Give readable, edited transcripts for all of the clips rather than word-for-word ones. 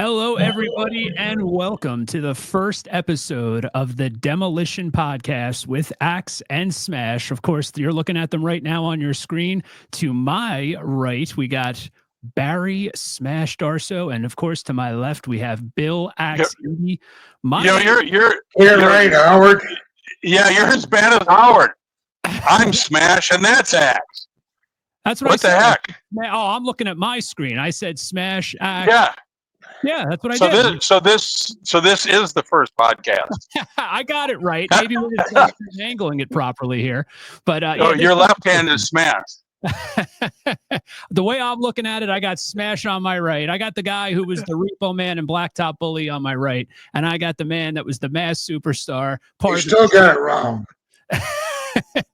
Hello, everybody, and welcome to the first episode of the Demolition podcast with Axe and Smash. Of course, you're looking at them right now on your screen. To my right, we got Barry Smash Darso, and of course, to my left, we have Bill Axe. You're right, Howard. Yeah, you're as bad as Howard. I'm Smash, and that's Axe. That's what I said. Heck? Oh, I'm looking at my screen. I said Smash Axe. Yeah, that's what I did. So this is the first podcast. I got it right. Maybe we're just angling it properly here, but your left hand is Smash. The way I'm looking at it, I got Smash on my right. I got the guy who was the Repo Man and Blacktop Bully on my right, and I got the man that was the mass superstar. You still got it wrong.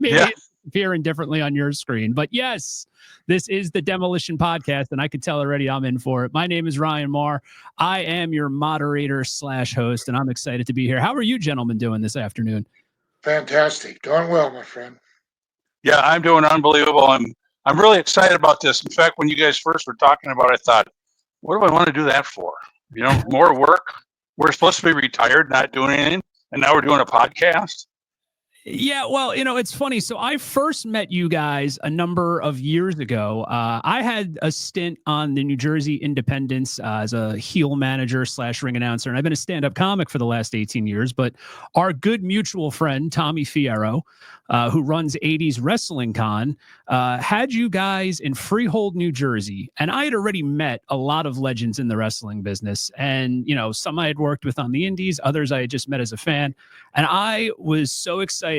Maybe it's appearing differently on your screen, but yes. This is the Demolition podcast, and I can tell already I'm in for it. My name is Ryan Marr. I am your moderator / host, and I'm excited to be here. How are you gentlemen doing this afternoon? Fantastic. Doing well, my friend. Yeah, I'm doing unbelievable. I'm really excited about this. In fact, when you guys first were talking about it, I thought, what do I want to do that for? You know, more work. We're supposed to be retired, not doing anything, and now we're doing a podcast. Yeah, well, you know, it's funny. So I first met you guys a number of years ago. I had a stint on the New Jersey Independents as a heel manager / ring announcer, and I've been a stand-up comic for the last 18 years. But our good mutual friend, Tommy Fierro, who runs 80s Wrestling Con, had you guys in Freehold, New Jersey. And I had already met a lot of legends in the wrestling business. And, you know, some I had worked with on the indies, others I had just met as a fan. And I was so excited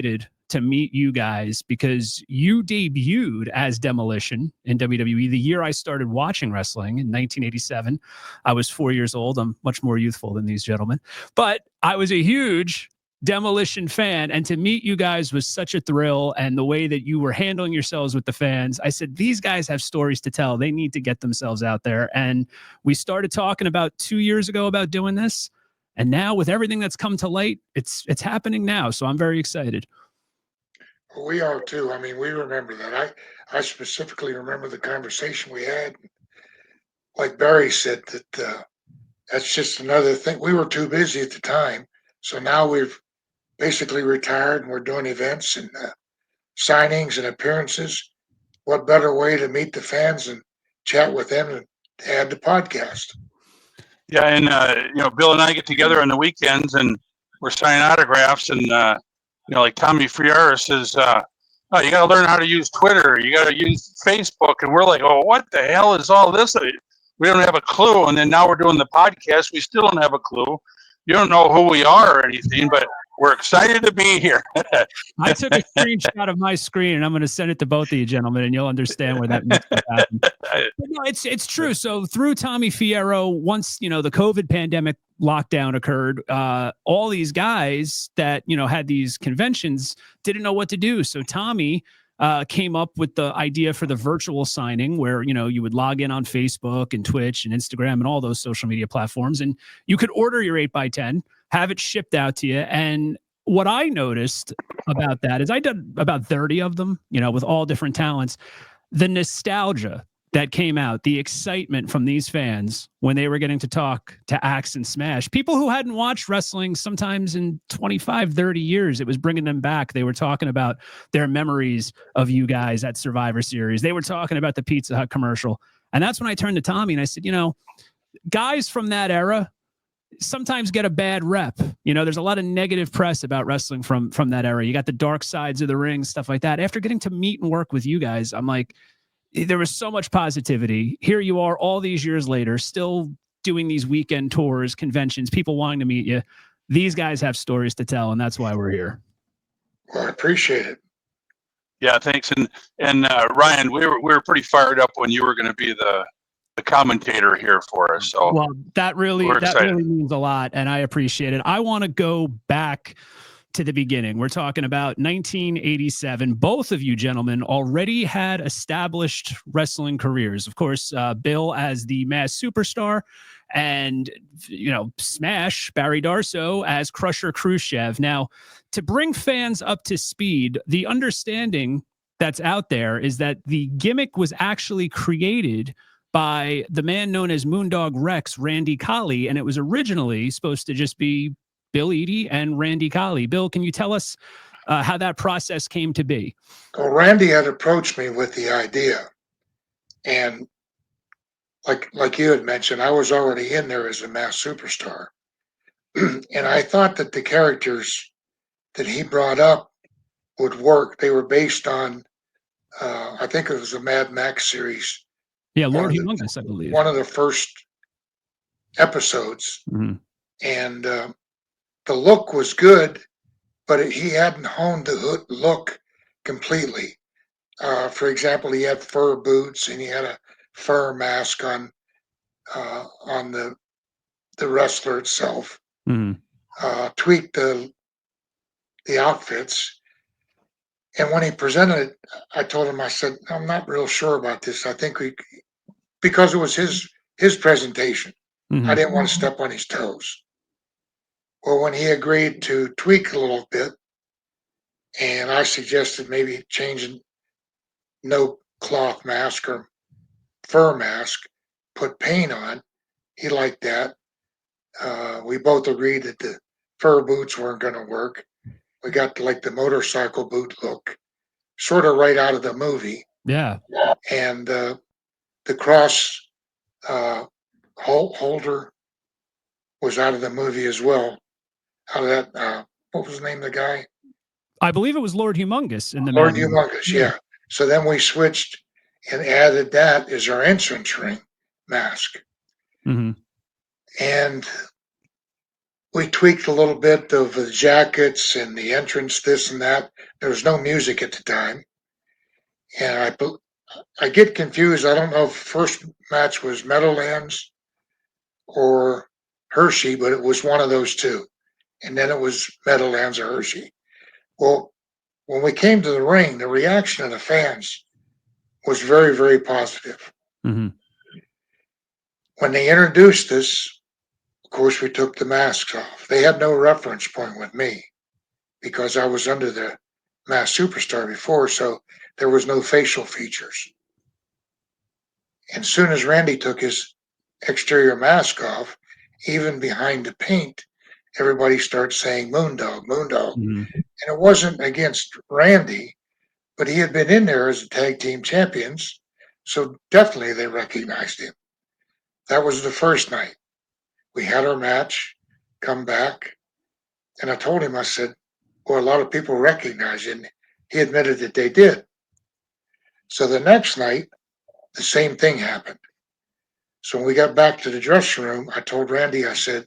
to meet you guys because you debuted as Demolition in WWE the year I started watching wrestling in 1987. I was 4 years old. I'm much more youthful than these gentlemen, but I was a huge Demolition fan, and to meet you guys was such a thrill. And the way that you were handling yourselves with the fans, I said, these guys have stories to tell. They need to get themselves out there. And we started talking about 2 years ago about doing this. And now with everything that's come to light, it's happening now. So I'm very excited. We are too. I mean, we remember that. I specifically remember the conversation we had. Like Barry said, that that's just another thing. We were too busy at the time. So now we've basically retired and we're doing events and signings and appearances. What better way to meet the fans and chat with them and add the podcast? Yeah, and you know, Bill and I get together on the weekends and we're signing autographs, and you know, like Tommy Friara says, "Oh, you got to learn how to use Twitter. You got to use Facebook," and we're like, "Oh, what the hell is all this?" We don't have a clue. And then now we're doing the podcast. We still don't have a clue. You don't know who we are or anything, but we're excited to be here. I took a screenshot of my screen, and I'm going to send it to both of you gentlemen, and you'll understand where that must have happened. But no, it's true. So through Tommy Fierro, once, you know, the COVID pandemic lockdown occurred, all these guys that, you know, had these conventions didn't know what to do. So Tommy came up with the idea for the virtual signing where, you know, you would log in on Facebook and Twitch and Instagram and all those social media platforms, and you could order your 8x10, have it shipped out to you. And what I noticed about that is I did about 30 of them, you know, with all different talents. The nostalgia that came out, the excitement from these fans when they were getting to talk to Axe and Smash, people who hadn't watched wrestling sometimes in 25, 30 years, it was bringing them back. They were talking about their memories of you guys at Survivor Series. They were talking about the Pizza Hut commercial. And that's when I turned to Tommy and I said, you know, guys from that era sometimes get a bad rep. You know, there's a lot of negative press about wrestling from that era. You got the dark sides of the ring, stuff like that. After getting to meet and work with you guys, I'm like, there was so much positivity. Here you are all these years later, still doing these weekend tours, conventions, people wanting to meet you. These guys have stories to tell, and that's why we're here. Well, I appreciate it. Yeah, thanks. And Ryan, we were pretty fired up when you were going to be the commentator here for us. So well, that really means a lot, and I appreciate it. I want to go back to the beginning. We're talking about 1987. Both of you gentlemen already had established wrestling careers. Of course, Bill as the mass superstar, and, you know, Smash, Barry Darso as Crusher Khrushchev. Now, to bring fans up to speed, the understanding that's out there is that the gimmick was actually created by the man known as Moondog Rex, Randy Colley, and it was originally supposed to just be Bill Eadie and Randy Colley. Bill, can you tell us how that process came to be? Well, Randy had approached me with the idea, and like you had mentioned, I was already in there as a mass superstar, and I thought that the characters that he brought up would work. They were based on, I think it was a Mad Max series. Yeah, Lord Humongous, I believe. One of the first episodes, Mhm. and the look was good, but he hadn't honed the look completely. For example, he had fur boots and he had a fur mask on the wrestler itself. Mhm. Tweaked the outfits, and when he presented it, I told him, I said, I'm not real sure about this. I think because it was his presentation, Mhm. I didn't want to step on his toes. Well, when he agreed to tweak a little bit, and I suggested maybe changing no cloth mask or fur mask, put paint on, he liked that. We both agreed that the fur boots weren't going to work. We got like the motorcycle boot look, sort of right out of the movie. Yeah. And the cross holder was out of the movie as well. Out of that, what was the name of the guy? I believe it was Lord Humongous in the Lord Mad Humongous, yeah. So then we switched and added that as our entrance ring mask. Mm-hmm. And we tweaked a little bit of the jackets and the entrance, this and that. There was no music at the time. And I get confused. I don't know if the first match was Meadowlands or Hershey, but it was one of those two. And then it was Meadowlands or Hershey. Well, when we came to the ring, the reaction of the fans was very, very positive. Mm-hmm. When they introduced us, of course, we took the masks off. They had no reference point with me because I was under the masked superstar before, so there was no facial features. And as soon as Randy took his exterior mask off, even behind the paint, everybody starts saying Moondog, Moondog. Mm-hmm. And it wasn't against Randy, but he had been in there as a tag team champions, so definitely they recognized him. That was the first night. We had our match, come back, and I told him, I said, well, a lot of people recognize him. He admitted that they did. So the next night, the same thing happened. So when we got back to the dressing room, I told Randy, I said,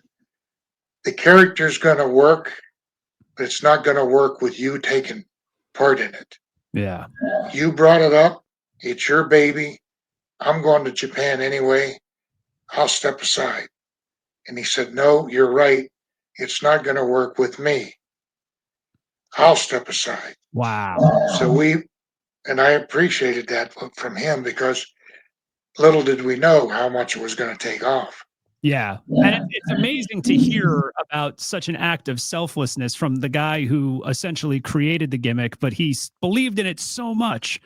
the character's going to work, but it's not going to work with you taking part in it. Yeah. You brought it up. It's your baby. I'm going to Japan anyway. I'll step aside. And he said, no, you're right. It's not going to work with me. I'll step aside. Wow. So and I appreciated that from him because little did we know how much it was going to take off. Yeah. And it's amazing to hear about such an act of selflessness from the guy who essentially created the gimmick, but he believed in it so much.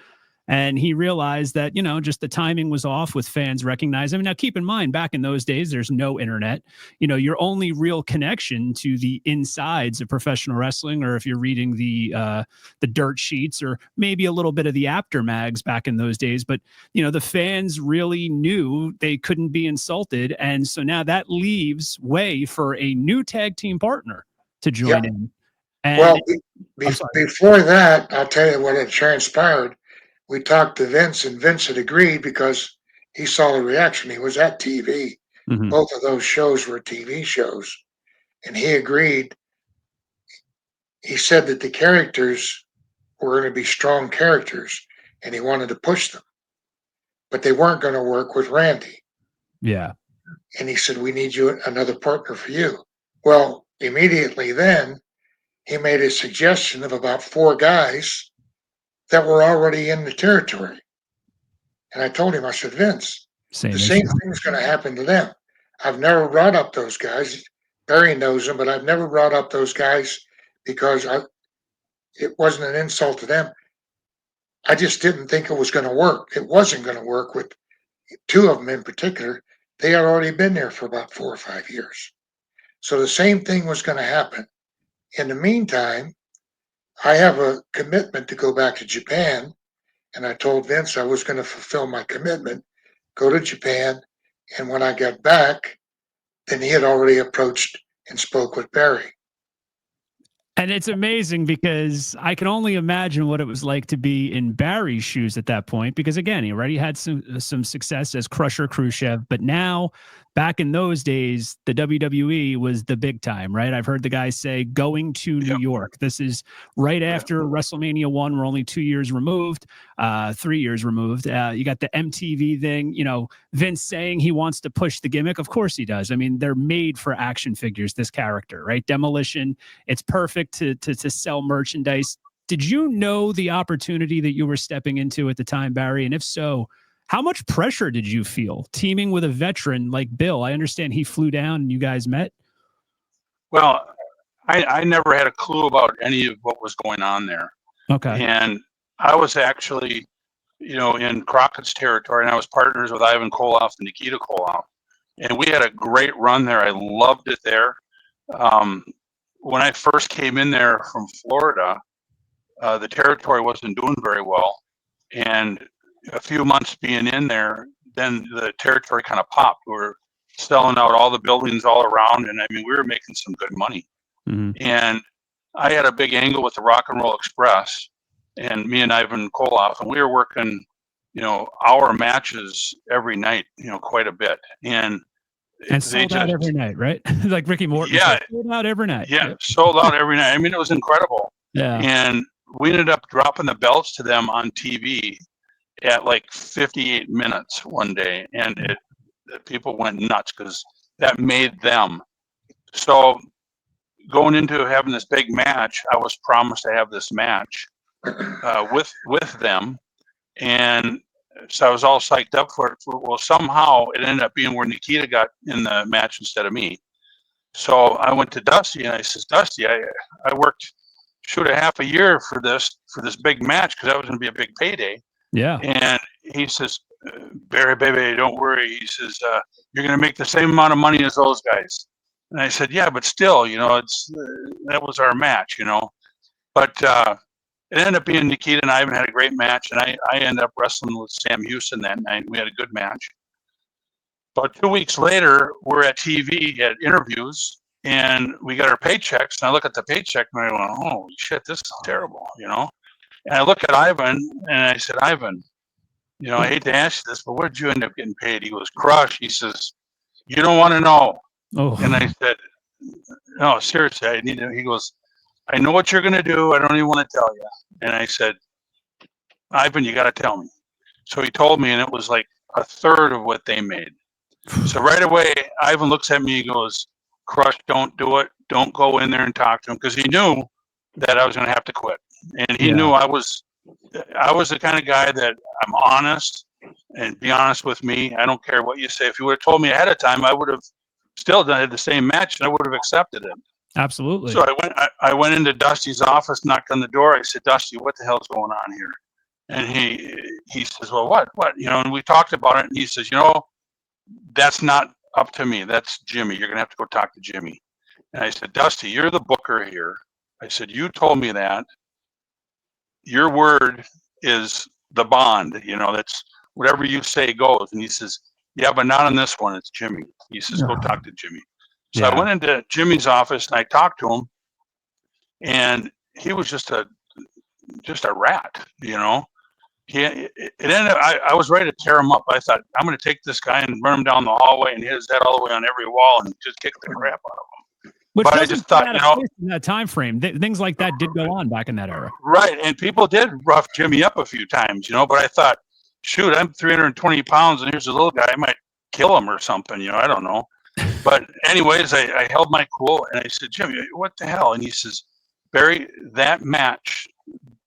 And he realized that, you know, just the timing was off with fans recognizing him. Now, keep in mind, back in those days, there's no internet. You know, your only real connection to the insides of professional wrestling, or if you're reading the dirt sheets, or maybe a little bit of the after mags back in those days. But, you know, the fans really knew they couldn't be insulted. And so now that leaves way for a new tag team partner to join in. And well, before that, I'll tell you what had transpired. We talked to Vince, and Vince had agreed because he saw the reaction. He was at TV. Mm-hmm. Both of those shows were TV shows. And he agreed. He said that the characters were going to be strong characters, and he wanted to push them. But they weren't going to work with Randy. Yeah. And he said, we need you another partner for you. Well, immediately then, he made a suggestion of about 4 guys that were already in the territory. And I told him, I said, Vince, the same thing's going to happen to them. I've never brought up those guys. Barry knows them, but I've never brought up those guys because it wasn't an insult to them. I just didn't think it was going to work. It wasn't going to work with two of them in particular, they had already been there for about 4 or 5 years. So the same thing was going to happen. In the meantime, I have a commitment to go back to Japan, and I told Vince I was going to fulfill my commitment, go to Japan, and when I got back, then he had already approached and spoke with Barry. And it's amazing because I can only imagine what it was like to be in Barry's shoes at that point. Because again, he already had some success as Crusher Khrushchev, but now back in those days, the WWE was the big time, right? I've heard the guys say going to New York. This is right after WrestleMania 1. We're only 2 years removed, 3 years removed. You got the MTV thing, you know, Vince saying he wants to push the gimmick. Of course he does. I mean, they're made for action figures, this character, right? Demolition. It's perfect to sell merchandise. Did you know the opportunity that you were stepping into at the time, Barry? And if so, how much pressure did you feel teaming with a veteran like Bill? I understand he flew down and you guys met. Well, I never had a clue about any of what was going on there. Okay. And I was actually, you know, in Crockett's territory, and I was partners with Ivan Koloff and Nikita Koloff. And we had a great run there. I loved it there. When I first came in there from Florida, the territory wasn't doing very well. And a few months being in there, then the territory kind of popped. We were selling out all the buildings all around, and I mean, we were making some good money. Mm-hmm. And I had a big angle with the Rock and Roll Express, and me and Ivan Koloff, and we were working, you know, hour matches every night, you know, quite a bit. And sold out every night, right? Like Ricky Morton. Yeah, said, sold out every night. Yeah, sold out every night. I mean, it was incredible. Yeah. And we ended up dropping the belts to them on TV at like 58 minutes one day, and people went nuts because that made them. So going into having this big match, I was promised to have this match with them, and so I was all psyched up for it. Well, somehow it ended up being where Nikita got in the match instead of me. So I went to Dusty and I says, Dusty, I worked a half a year for this big match because that was going to be a big payday. Yeah. And he says, Barry, baby, don't worry. He says, you're going to make the same amount of money as those guys. And I said, yeah, but still, you know, that was our match, you know. But it ended up being Nikita and Ivan had a great match, and I ended up wrestling with Sam Houston that night. We had a good match. But 2 weeks later, we're at TV at interviews, and we got our paychecks. And I look at the paycheck, and I go, "Holy shit, this is terrible," you know. And I look at Ivan, and I said, "Ivan, you know, I hate to ask you this, but what did you end up getting paid?" He goes, "Crush." He says, "You don't want to know." Oh. And I said, "No, seriously, I need to." He goes, "I know what you're gonna do. I don't even want to tell you." And I said, "Ivan, you got to tell me." So he told me, and it was like a third of what they made. So right away, Ivan looks at me and goes, "Crush, don't do it. Don't go in there and talk to him," because he knew that I was going to have to quit, and he knew I was the kind of guy that I'm honest, and be honest with me. I don't care what you say. If you would have told me ahead of time, I would have still done the same match, and I would have accepted it. Absolutely. So I went into Dusty's office, knocked on the door. I said, "Dusty, what the hell's going on here?" And he says, "Well, what? You know?" And we talked about it, and he says, "You know, that's not up to me. That's Jimmy. You're gonna have to go talk to Jimmy." And I said, "Dusty, you're the booker here." I said, "You told me that. Your word is the bond. You know, that's whatever you say goes." And he says, "Yeah, but not on this one. It's Jimmy." He says, "Go talk to Jimmy." So I went into Jimmy's office and I talked to him, and he was just a rat, you know. It ended up, I was ready to tear him up. I thought, I'm going to take this guy and run him down the hallway and hit his head all the way on every wall and just kick the crap out of him. Which but I just thought, you know, in that time frame, things like that did go on back in that era. Right, and people did rough Jimmy up a few times, you know. But I thought, shoot, I'm 320 pounds, and here's a little guy. I might kill him or something, you know. I don't know. But anyways, I held my cool, and I said, "Jimmy, what the hell?" And he says, "Barry, that match,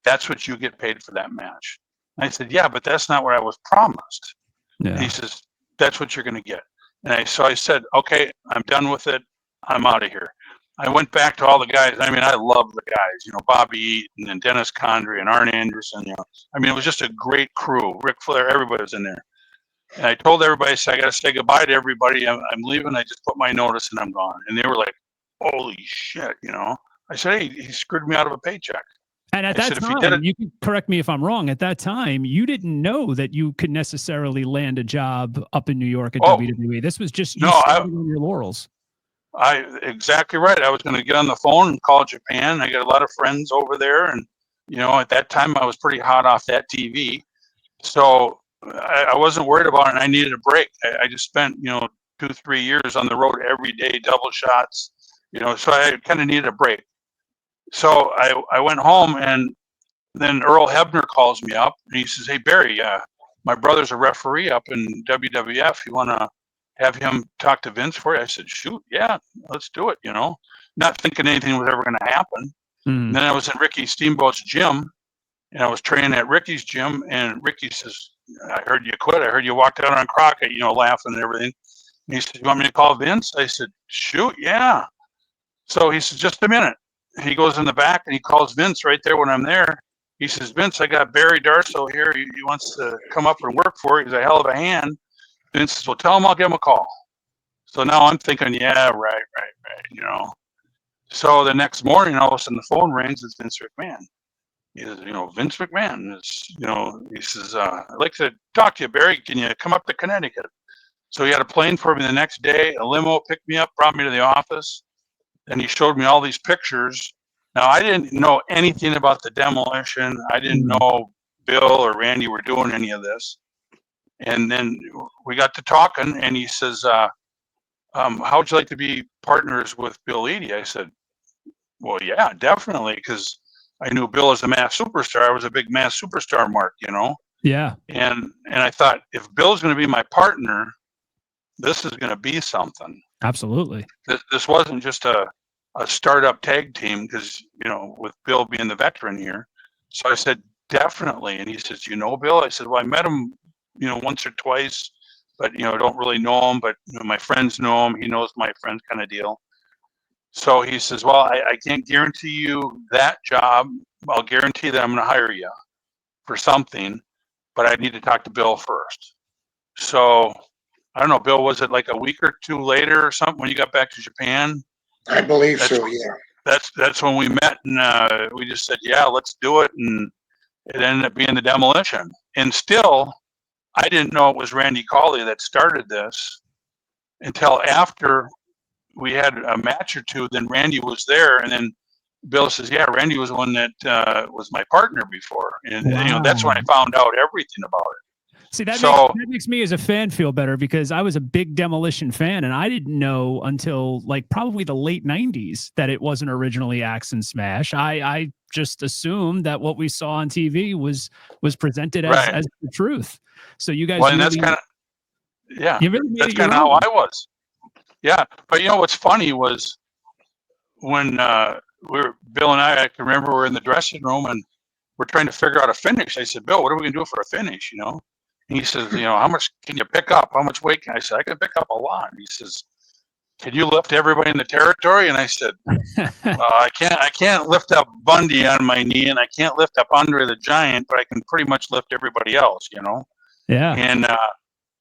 that's what you get paid for that match." And I said, "Yeah, but that's not what I was promised." Yeah. And he says, "That's what you're going to get." And so I said, "Okay, I'm done with it. I'm out of here." I went back to all the guys. I mean, I love the guys, you know, Bobby Eaton and Dennis Condrey and Arn Anderson. You know, I mean, it was just a great crew. Ric Flair, everybody was in there. And I told everybody, I said, I got to say goodbye to everybody. I'm leaving. I just put my notice and I'm gone. And they were like, holy shit, you know. I said, hey, he screwed me out of a paycheck. And at I that said, if he did time, it, you can correct me if I'm wrong. At that time, you didn't know that you could necessarily land a job up in New York at WWE. This was just you no, standing on your laurels. exactly right. I was going to get on the phone and call Japan. I got a lot of friends over there. And, you know, at that time, I was pretty hot off that TV. So I wasn't worried about it. And I needed a break. I just spent, you know, 2-3 years on the road every day, double shots, you know, so I kind of needed a break. So I went home, and then Earl Hebner calls me up and he says, hey, Barry, my brother's a referee up in WWF. You want to have him talk to Vince for you? I said, shoot, yeah, let's do it, you know, not thinking anything was ever going to happen. And then I was in Ricky Steamboat's gym, and I was training at Ricky's gym, and Ricky says, I heard you quit. I heard you walked out on Crockett, you know, laughing and everything. And he said, you want me to call Vince? I said, shoot, yeah. So he says, just a minute. He goes in the back and he calls Vince right there when I'm there. He says, Vince, I got Barry Darso here. He wants to come up and work for you. He's a hell of a hand. Vince says, well, tell him I'll give him a call. So now I'm thinking, yeah, right, you know. So the next morning, all of a sudden the phone rings. It's Vince McMahon. He says, you know, Vince McMahon is, you know, he says, I'd like to talk to you, Barry. Can you come up to Connecticut? So he had a plane for me the next day. A limo picked me up, brought me to the office. And he showed me all these pictures. Now, I didn't know anything about the Demolition. I didn't know Bill or Randy were doing any of this. And then we got to talking, and he says, how would you like to be partners with Bill Eadie? I said, well, yeah, definitely, because I knew Bill as a mass superstar. I was a big mass superstar mark, you know? Yeah. And I thought, if Bill's going to be my partner, this is going to be something. Absolutely. This wasn't just a startup tag team, because, you know, with Bill being the veteran here. So I said, definitely. And he says, you know Bill? I said, well, I met him, you know, once or twice, but, you know, don't really know him, but, you know, my friends know him. He knows my friends, kind of deal. So he says, well, I can't guarantee you that job. I'll guarantee that I'm going to hire you for something, but I need to talk to Bill first. So I don't know, Bill, was it like a week or two later or something when you got back to Japan? I believe so, yeah. That's when we met, and we just said, yeah, let's do it. And it ended up being the Demolition. And still, I didn't know it was Randy Cawley that started this until after we had a match or two. Then Randy was there, and then Bill says, yeah, Randy was the one that was my partner before. And, you know, that's when I found out everything about it. See, that makes me as a fan feel better, because I was a big Demolition fan, and I didn't know until like probably the late 90s that it wasn't originally Axe and Smash. I just assumed that what we saw on TV was presented as the truth. So you guys, and that's kind of, yeah, you really that's kind of how I was. Yeah, but you know what's funny was when Bill and I can remember we're in the dressing room and we're trying to figure out a finish. I said, Bill, what are we gonna do for a finish? You know. He says, you know, how much can you pick up? How much weight can I say? I can pick up a lot. He says, can you lift everybody in the territory? And I said, I can't lift up Bundy on my knee, and I can't lift up Andre the Giant, but I can pretty much lift everybody else, you know? Yeah. And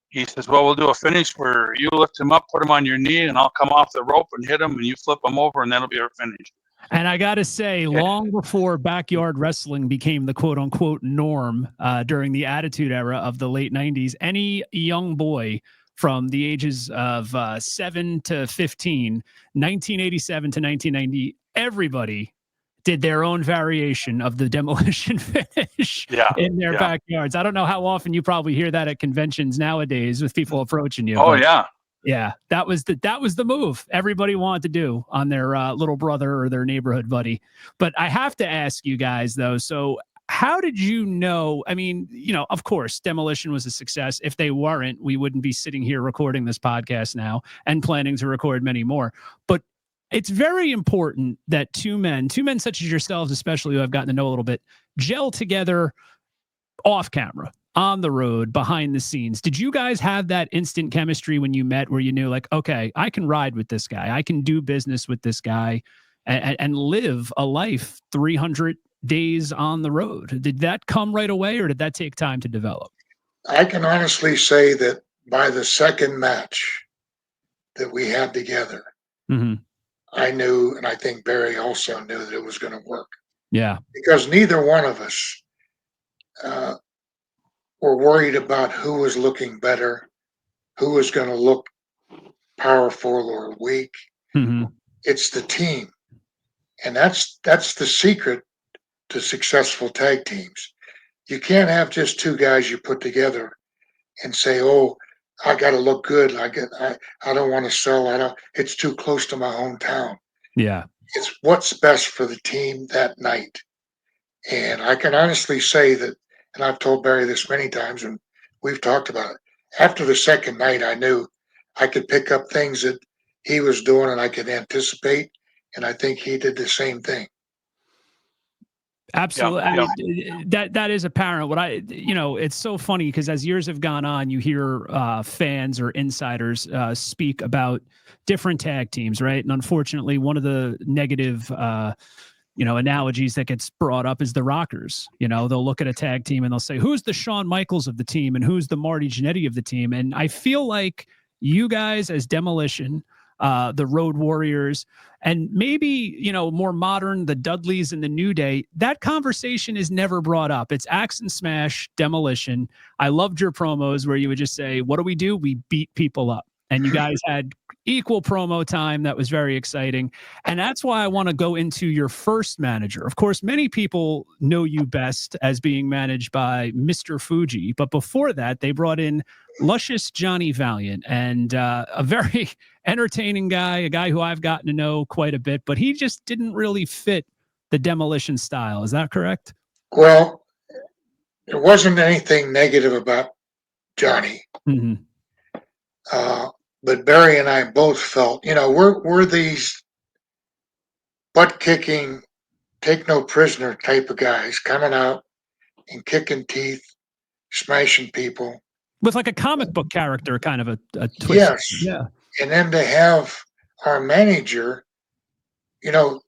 he says, well, we'll do a finish where you lift him up, put him on your knee, and I'll come off the rope and hit him, and you flip him over, and that'll be our finish. And I got to say, long before backyard wrestling became the quote unquote norm during the Attitude Era of the late 90s, any young boy from the ages of 7 to 15, 1987 to 1990, everybody did their own variation of the Demolition finish in their backyards. I don't know how often you probably hear that at conventions nowadays with people approaching you. Oh, yeah. Yeah, that was the move everybody wanted to do on their little brother or their neighborhood buddy. But I have to ask you guys, though, so how did you know? I mean, you know, of course, Demolition was a success. If they weren't, we wouldn't be sitting here recording this podcast now and planning to record many more. But it's very important that two men such as yourselves, especially who I've gotten to know a little bit, gel together off camera, on the road, behind the scenes. Did you guys have that instant chemistry when you met where you knew, like, okay, I can ride with this guy, I can do business with this guy and live a life 300 days on the road? Did that come right away, or did that take time to develop? I can honestly say that by the second match that we had together, Hmm. I knew, and I think Barry also knew that it was going to work Yeah. because neither one of us uh, were worried about who was looking better, who was going to look powerful or weak. Hmm. It's the team, and that's the secret to successful tag teams. You can't have just two guys you put together and say, "Oh, I got to look good. I don't want to sell. I don't. It's too close to my hometown." Yeah. It's what's best for the team that night. And I can honestly say that, and I've told Barry this many times, and we've talked about it. After the second night, I knew I could pick up things that he was doing and I could anticipate. And I think he did the same thing. Absolutely. Yeah, yeah. That is apparent. It's so funny because as years have gone on, you hear fans or insiders speak about different tag teams, right? And unfortunately, one of the negative analogies that gets brought up is the Rockers. They'll look at a tag team and they'll say, who's the Shawn Michaels of the team and who's the Marty Jannetty of the team? And I feel like you guys as Demolition, the Road Warriors, and maybe, more modern, the Dudleys and the New Day, that conversation is never brought up. It's Axe and Smash, Demolition. I loved your promos where you would just say, what do? We beat people up. And you guys had equal promo time. That was very exciting. And that's why I want to go into your first manager. Of course, many people know you best as being managed by Mr. Fuji. But before that, they brought in luscious Johnny Valiant, and a very entertaining guy, a guy who I've gotten to know quite a bit, but he just didn't really fit the Demolition style. Is that correct? Well, there wasn't anything negative about Johnny. Mm-hmm. But Barry and I both felt, we're these butt kicking, take no prisoner type of guys coming out and kicking teeth, smashing people. With like a comic book character, kind of a twist. Yes. Yeah. And then to have our manager, you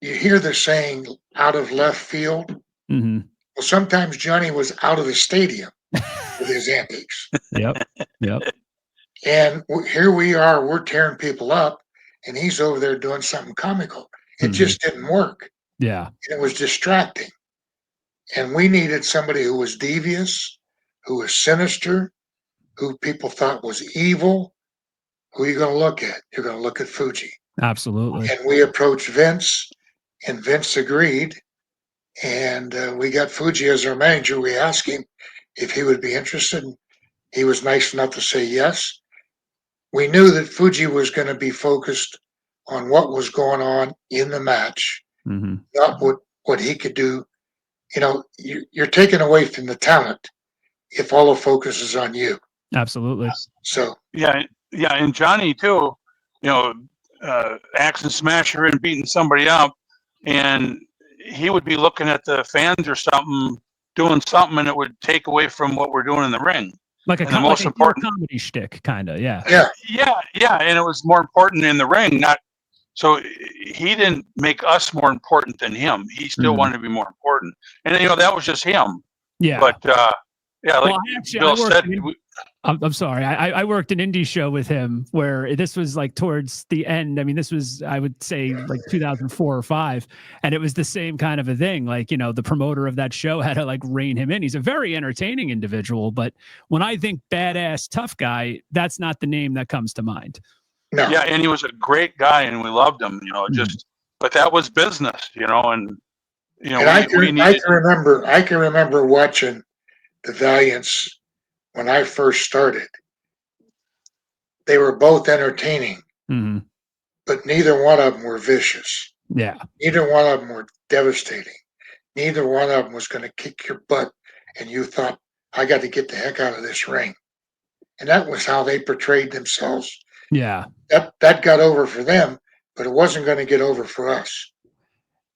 hear the saying out of left field. Mm-hmm. Well, sometimes Johnny was out of the stadium with his antics. Yep. And here we are, we're tearing people up, and he's over there doing something comical. It just didn't work. Yeah. It was distracting. And we needed somebody who was devious, who was sinister, who people thought was evil. Who are you going to look at? You're going to look at Fuji. Absolutely. And we approached Vince, and Vince agreed. And we got Fuji as our manager. We asked him if he would be interested. He was nice enough to say yes. We knew that Fuji was going to be focused on what was going on in the match, not what he could do. You're taken away from the talent if all the focus is on you. Absolutely. So yeah, and Johnny too. Axe and Smasher and beating somebody up, and he would be looking at the fans or something, doing something, and it would take away from what we're doing in the ring. Like a important comedy shtick, kind of. Yeah. And it was more important in the ring. Not so he didn't make us more important than him. He still wanted to be more important, and that was just him. Yeah. But like Bill said. I'm sorry. I worked an indie show with him where this was like towards the end. I mean, this was, I would say, like 2004 or 5. And it was the same kind of a thing. Like, the promoter of that show had to like rein him in. He's a very entertaining individual. But when I think badass tough guy, that's not the name that comes to mind. No. Yeah. And he was a great guy and we loved him, but that was business, and I can remember watching the Valiants when I first started. They were both entertaining, but neither one of them were vicious. Yeah. Neither one of them were devastating. Neither one of them was going to kick your butt, and you thought, I got to get the heck out of this ring. And that was how they portrayed themselves. Yeah. That got over for them, but it wasn't going to get over for us.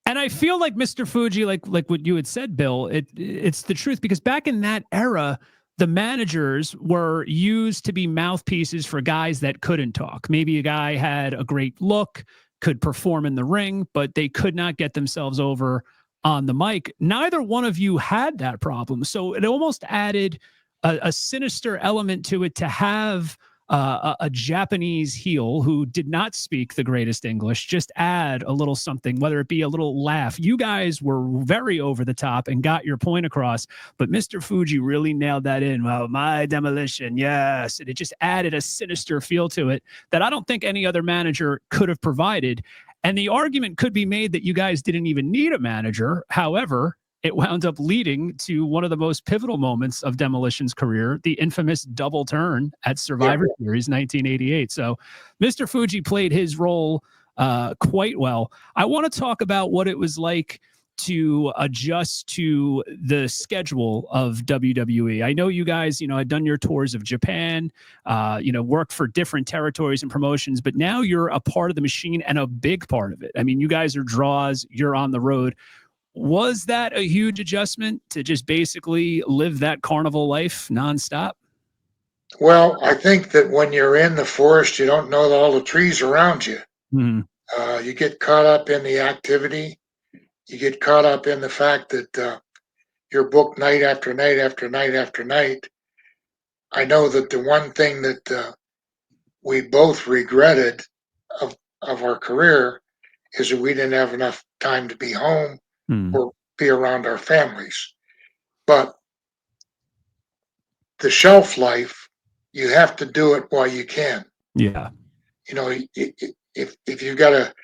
And I feel like Mr. Fuji, like what you had said, Bill, it's the truth, because back in that era, the managers were used to be mouthpieces for guys that couldn't talk. Maybe a guy had a great look, could perform in the ring, but they could not get themselves over on the mic. Neither one of you had that problem. So it almost added a sinister element to it to have a Japanese heel who did not speak the greatest English just add a little something, whether it be a little laugh. You guys were very over the top and got your point across, but Mr. Fuji really nailed that in. Well, my demolition, yes. And it just added a sinister feel to it that I don't think any other manager could have provided. And the argument could be made that you guys didn't even need a manager. However, it wound up leading to one of the most pivotal moments of Demolition's career, the infamous double turn at Survivor Series 1988. So Mr. Fuji played his role quite well. I want to talk about what it was like to adjust to the schedule of WWE. I know you guys, had done your tours of Japan, worked for different territories and promotions, but now you're a part of the machine and a big part of it. I mean, you guys are draws, you're on the road. Was that a huge adjustment to just basically live that carnival life nonstop? Well, I think that when you're in the forest, you don't know all the trees around you. Mm-hmm. You get caught up in the activity. You get caught up in the fact that you're booked night after night after night after night. I know that the one thing that we both regretted of our career is that we didn't have enough time to be home or be around our families. But the shelf life, you have to do it while you can. Yeah. If you've got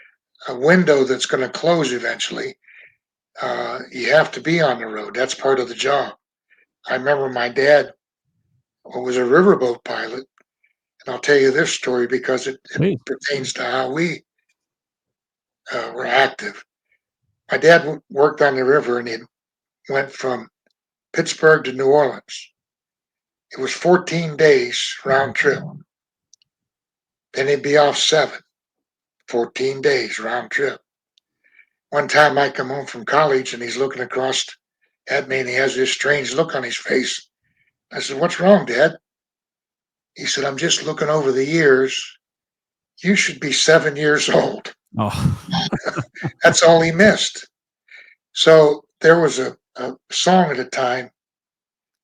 a window that's going to close eventually, you have to be on the road. That's part of the job. I remember my dad was a riverboat pilot, and I'll tell you this story because it pertains to how we were active. My dad worked on the river, and he went from Pittsburgh to New Orleans. It was 14 days round trip. Then he'd be off 7, 14 days round trip. One time I come home from college, and he's looking across at me, and he has this strange look on his face. I said, "What's wrong, Dad?" He said, "I'm just looking over the years. You should be 7 years old." Oh. That's all he missed. So there was a song at a time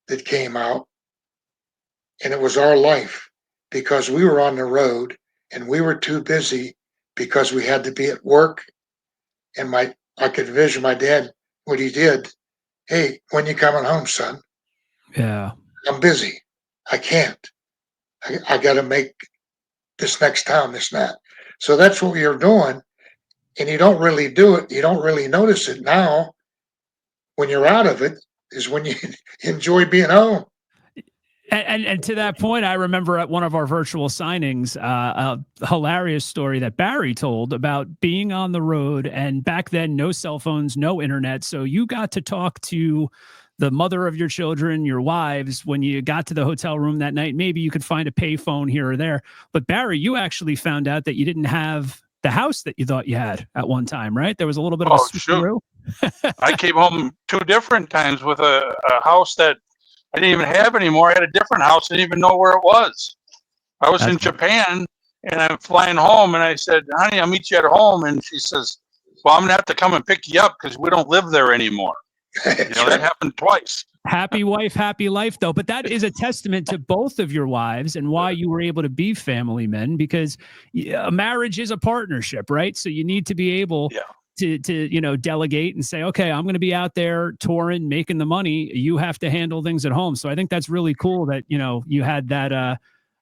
that came out, and it was our life because we were on the road and we were too busy because we had to be at work. And I could envision my dad, what he did. "Hey, when you coming home, son?" Yeah. "I'm busy. I can't. I got to make this next town, this and that." So that's what we were doing. And you don't really do it. You don't really notice it now. When you're out of it is when you enjoy being home. And to that point, I remember at one of our virtual signings, a hilarious story that Barry told about being on the road. And back then, no cell phones, no internet. So you got to talk to the mother of your children, your wives, when you got to the hotel room that night. Maybe you could find a payphone here or there. But Barry, you actually found out that you didn't have the house that you thought you had at one time, right? There was a little bit of a switcheroo. I came home 2 different times with a house that I didn't even have anymore. I had a different house. I didn't even know where it was. I was in Japan, and I'm flying home, and I said, "Honey, I'll meet you at home." And she says, "Well, I'm going to have to come and pick you up because we don't live there anymore." That happened twice. Happy wife, happy life, though. But that is a testament to both of your wives and why you were able to be family men, because a marriage is a partnership, right? So you need to be able to delegate and say, okay, I'm going to be out there touring, making the money. You have to handle things at home. So I think that's really cool that, you had that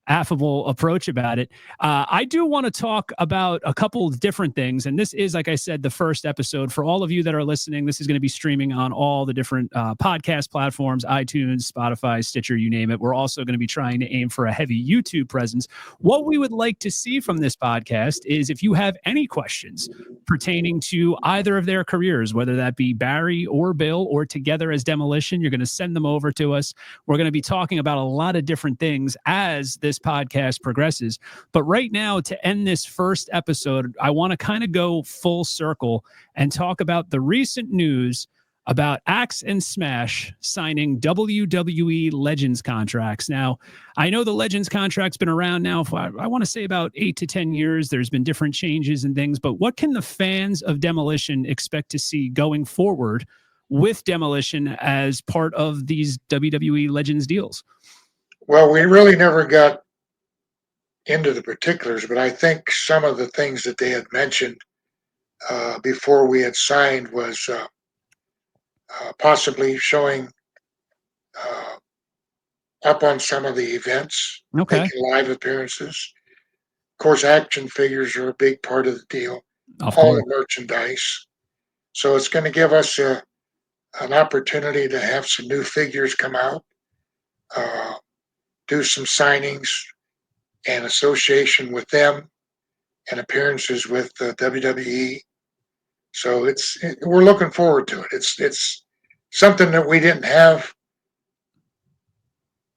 affable approach about it. I do want to talk about a couple of different things. And this is, like I said, the first episode. For all of you that are listening, this is going to be streaming on all the different podcast platforms, iTunes, Spotify, Stitcher, you name it. We're also going to be trying to aim for a heavy YouTube presence. What we would like to see from this podcast is if you have any questions pertaining to either of their careers, whether that be Barry or Bill or together as Demolition, you're going to send them over to us. We're going to be talking about a lot of different things as this podcast progresses. But right now, to end this first episode, I want to kind of go full circle and talk about the recent news about Axe and Smash signing WWE Legends contracts. Now, I know the Legends contract's been around now for, I want to say, about 8 to 10 years. There's been different changes and things, but what can the fans of Demolition expect to see going forward with Demolition as part of these WWE Legends deals? Well, we really never got into the particulars, but I think some of the things that they had mentioned before we had signed was possibly showing up on some of the events, Okay. making live appearances. Of course, action figures are a big part of the deal, Of all course. the merchandise. So it's going to give us an opportunity to have some new figures come out, do some signings and association with them and appearances with WWE. So we're looking forward to it. It's something that we didn't have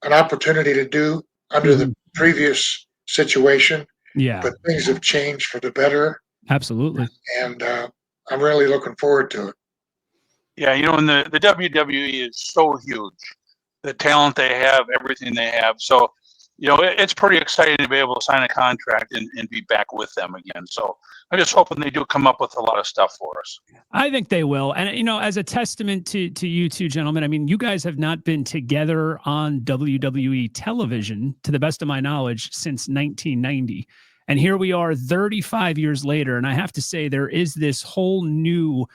an opportunity to do under the previous situation, Yeah, but things have changed for the better, absolutely. and I'm really looking forward to it. Yeah, and the WWE is so huge. The talent they have, everything they have. So, it's pretty exciting to be able to sign a contract and be back with them again. So I'm just hoping they do come up with a lot of stuff for us. I think they will. And, as a testament to you two gentlemen, I mean, you guys have not been together on WWE television, to the best of my knowledge, since 1990. And here we are 35 years later. And I have to say, there is this whole new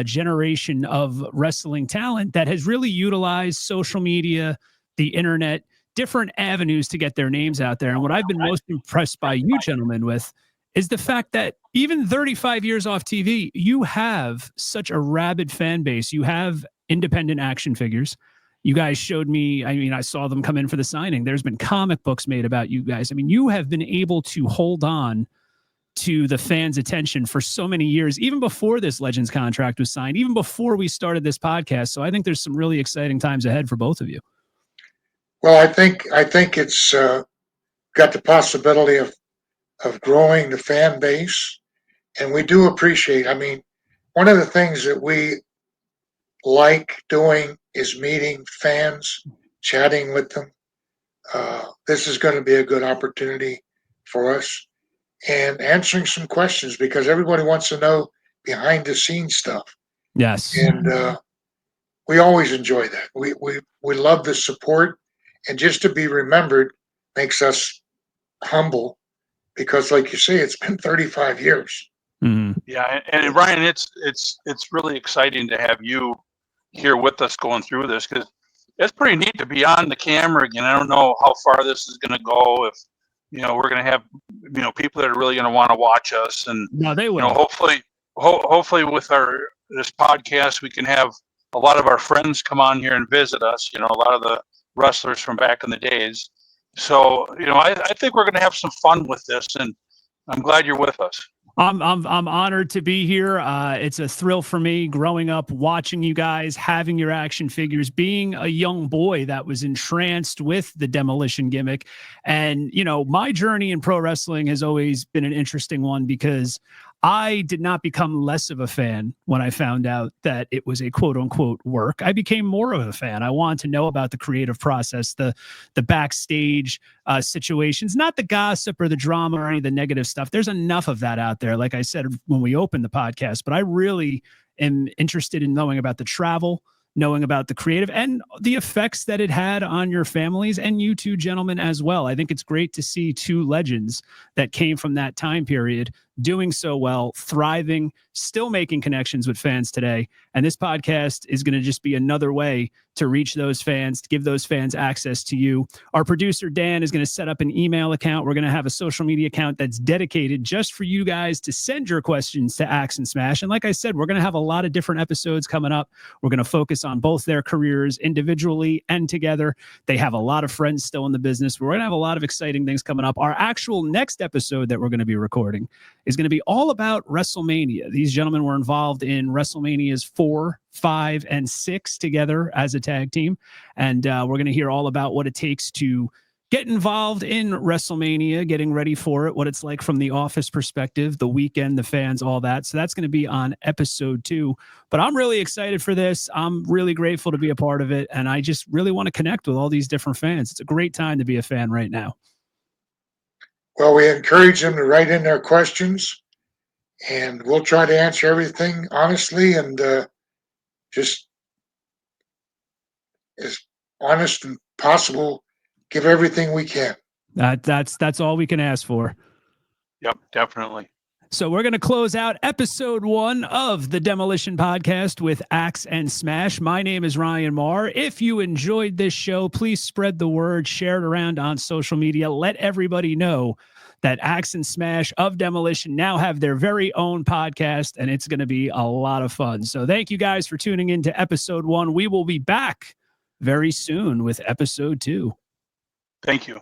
generation of wrestling talent that has really utilized social media, the internet, different avenues to get their names out there. And what I've been most impressed by you gentlemen with is the fact that even 35 years off TV, you have such a rabid fan base. You have independent action figures. You guys showed me, I mean, I saw them come in for the signing. There's been comic books made about you guys. I mean, you have been able to hold on to the fans' attention for so many years, even before this Legends contract was signed, even before we started this podcast. So I think there's some really exciting times ahead for both of you. Well, I think it's got the possibility of growing the fan base, and we do appreciate. I mean, one of the things that we like doing is meeting fans, chatting with them. This is going to be a good opportunity for us, and answering some questions, because everybody wants to know behind the scenes stuff. Yes. And we always enjoy that. We love the support, and just to be remembered makes us humble, because, like you say, it's been 35 years. Mm-hmm. Yeah, and Ryan, it's really exciting to have you here with us going through this, because it's pretty neat to be on the camera again. I don't know how far this is going to go. If we're going to have people that are really going to want to watch us, and No, they will. Hopefully with this podcast we can have a lot of our friends come on here and visit us. A lot of the wrestlers from back in the days. So I think we're going to have some fun with this, and I'm glad you're with us. I'm honored to be here. It's a thrill for me growing up, watching you guys, having your action figures, being a young boy that was entranced with the Demolition gimmick. And, my journey in pro wrestling has always been an interesting one, because I did not become less of a fan when I found out that it was a quote unquote work. I became more of a fan. I wanted to know about the creative process, the backstage situations, not the gossip or the drama or any of the negative stuff. There's enough of that out there, like I said when we opened the podcast, but I really am interested in knowing about the travel, knowing about the creative and the effects that it had on your families and you two gentlemen as well. I think it's great to see two legends that came from that time period doing so well, thriving, still making connections with fans today. And this podcast is going to just be another way to reach those fans, to give those fans access to you. Our producer, Dan, is going to set up an email account. We're going to have a social media account that's dedicated just for you guys to send your questions to Axe and Smash. And like I said, we're going to have a lot of different episodes coming up. We're going to focus on both their careers individually and together. They have a lot of friends still in the business. We're going to have a lot of exciting things coming up. Our actual next episode that we're going to be recording is going to be all about WrestleMania. These gentlemen were involved in WrestleManias 4, 5, and 6 together as a tag team. And we're going to hear all about what it takes to get involved in WrestleMania, getting ready for it, what it's like from the office perspective, the weekend, the fans, all that. So that's going to be on episode 2. But I'm really excited for this. I'm really grateful to be a part of it. And I just really want to connect with all these different fans. It's a great time to be a fan right now. Well, we encourage them to write in their questions, and we'll try to answer everything honestly and just as honest and possible. Give everything we can. That's all we can ask for. Yep, definitely. So we're going to close out episode 1 of the Demolition Podcast with Axe and Smash. My name is Ryan Marr. If you enjoyed this show, please spread the word, share it around on social media. Let everybody know that Axe and Smash of Demolition now have their very own podcast, and it's going to be a lot of fun. So thank you guys for tuning into episode 1. We will be back very soon with episode 2. Thank you.